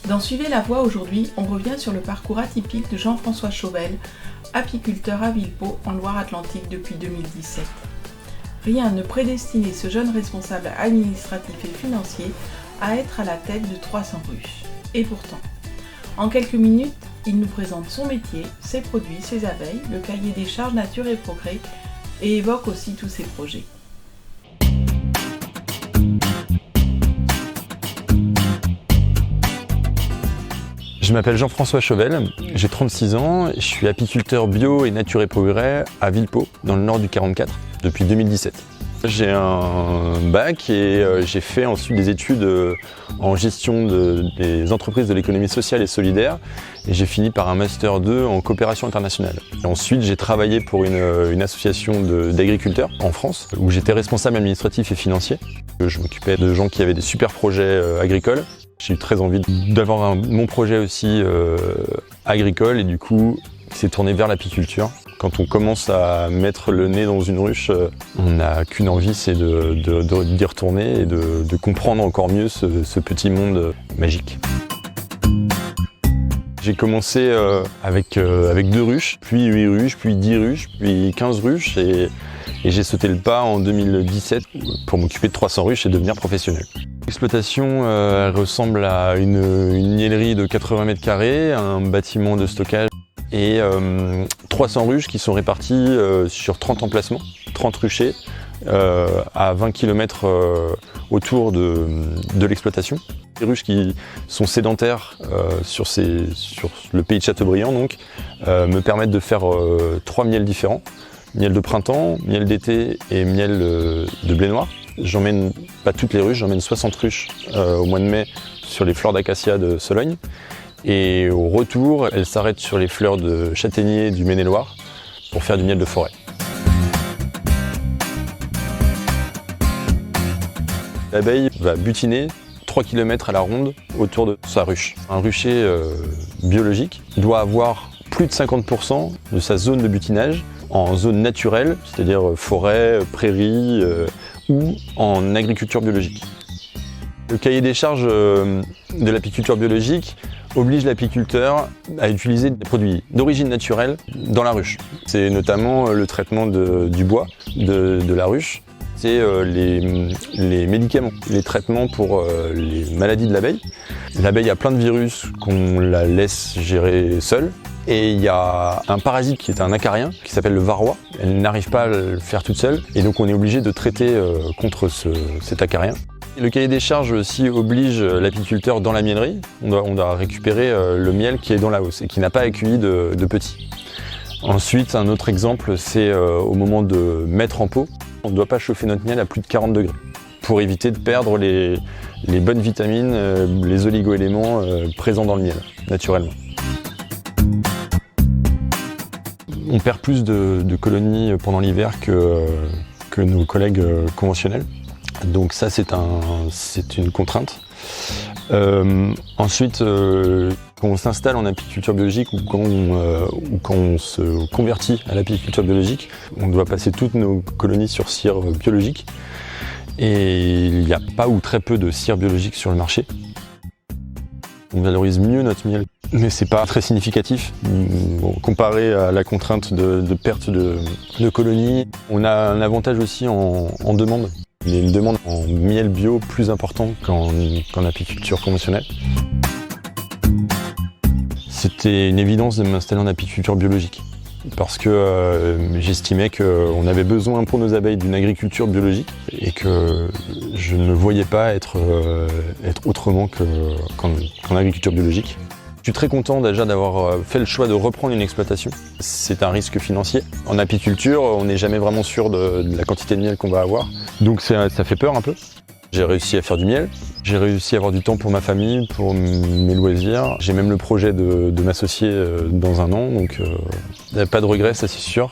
Dans Suivez la Voie aujourd'hui, on revient sur le parcours atypique de Jean-François Chauvel, apiculteur à Villepot en Loire-Atlantique depuis 2017. Rien ne prédestinait ce jeune responsable administratif et financier à être à la tête de 300 ruches. Et pourtant, en quelques minutes, il nous présente son métier, ses produits, ses abeilles, le cahier des charges Nature et Progrès et évoque aussi tous ses projets. Je m'appelle Jean-François Chauvel, j'ai 36 ans, je suis apiculteur bio et Nature et Progrès à Villepot, dans le nord du 44, depuis 2017. J'ai un bac et j'ai fait ensuite des études en gestion des entreprises de l'économie sociale et solidaire et j'ai fini par un Master 2 en coopération internationale. Et ensuite j'ai travaillé pour une association d'agriculteurs en France où j'étais responsable administratif et financier. Je m'occupais de gens qui avaient des super projets agricoles. J'ai eu très envie d'avoir mon projet aussi agricole et du coup il s'est tourné vers l'apiculture. Quand on commence à mettre le nez dans une ruche, on n'a qu'une envie, c'est d'y retourner et de comprendre encore mieux ce petit monde magique. J'ai commencé avec 2 ruches, puis 8 ruches, puis 10 ruches, puis 15 ruches et j'ai sauté le pas en 2017 pour m'occuper de 300 ruches et devenir professionnel. L'exploitation elle ressemble à une miellerie de 80 mètres carrés, un bâtiment de stockage et 300 ruches qui sont réparties sur 30 emplacements, 30 ruchers à 20 km autour de l'exploitation. Les ruches qui sont sédentaires sur le pays de Châteaubriand donc, me permettent de faire 3 miels différents. Miel de printemps, miel d'été et miel de blé noir. J'emmène pas toutes les ruches, j'emmène 60 ruches au mois de mai sur les fleurs d'acacia de Sologne. Et au retour, elles s'arrêtent sur les fleurs de châtaignier du Maine-et-Loire pour faire du miel de forêt. L'abeille va butiner 3 km à la ronde autour de sa ruche. Un rucher biologique doit avoir plus de 50% de sa zone de butinage en zone naturelle, c'est-à-dire forêt, prairie ou en agriculture biologique. Le cahier des charges de l'apiculture biologique oblige l'apiculteur à utiliser des produits d'origine naturelle dans la ruche. C'est notamment le traitement du bois de la ruche, c'est les médicaments, les traitements pour les maladies de l'abeille. L'abeille a plein de virus qu'on la laisse gérer seule. Et il y a un parasite qui est un acarien, qui s'appelle le varroa. Elle n'arrive pas à le faire toute seule, et donc on est obligé de traiter contre cet acarien. Le cahier des charges aussi oblige l'apiculteur dans la miellerie. On doit récupérer le miel qui est dans la hausse et qui n'a pas accueilli de petits. Ensuite, un autre exemple, c'est au moment de mettre en pot, on ne doit pas chauffer notre miel à plus de 40 degrés pour éviter de perdre les bonnes vitamines, les oligo-éléments présents dans le miel, naturellement. On perd plus de colonies pendant l'hiver que nos collègues conventionnels. Donc ça, c'est une contrainte. Ensuite, quand on s'installe en apiculture biologique ou quand on se convertit à l'apiculture biologique, on doit passer toutes nos colonies sur cire biologique. Et il n'y a pas ou très peu de cire biologique sur le marché. On valorise mieux notre miel, mais c'est pas très significatif. Bon, comparé à la contrainte de perte de colonies, on a un avantage aussi en demande. Il y a une demande en miel bio plus importante qu'en apiculture conventionnelle. C'était une évidence de m'installer en apiculture biologique parce que j'estimais qu'on avait besoin pour nos abeilles d'une agriculture biologique et que je ne me voyais pas être autrement qu'en agriculture biologique. Je suis très content déjà d'avoir fait le choix de reprendre une exploitation. C'est un risque financier. En apiculture, on n'est jamais vraiment sûr de la quantité de miel qu'on va avoir. Donc ça fait peur un peu. J'ai réussi à faire du miel. J'ai réussi à avoir du temps pour ma famille, pour mes loisirs. J'ai même le projet de m'associer dans un an, donc pas de regrets, ça c'est sûr.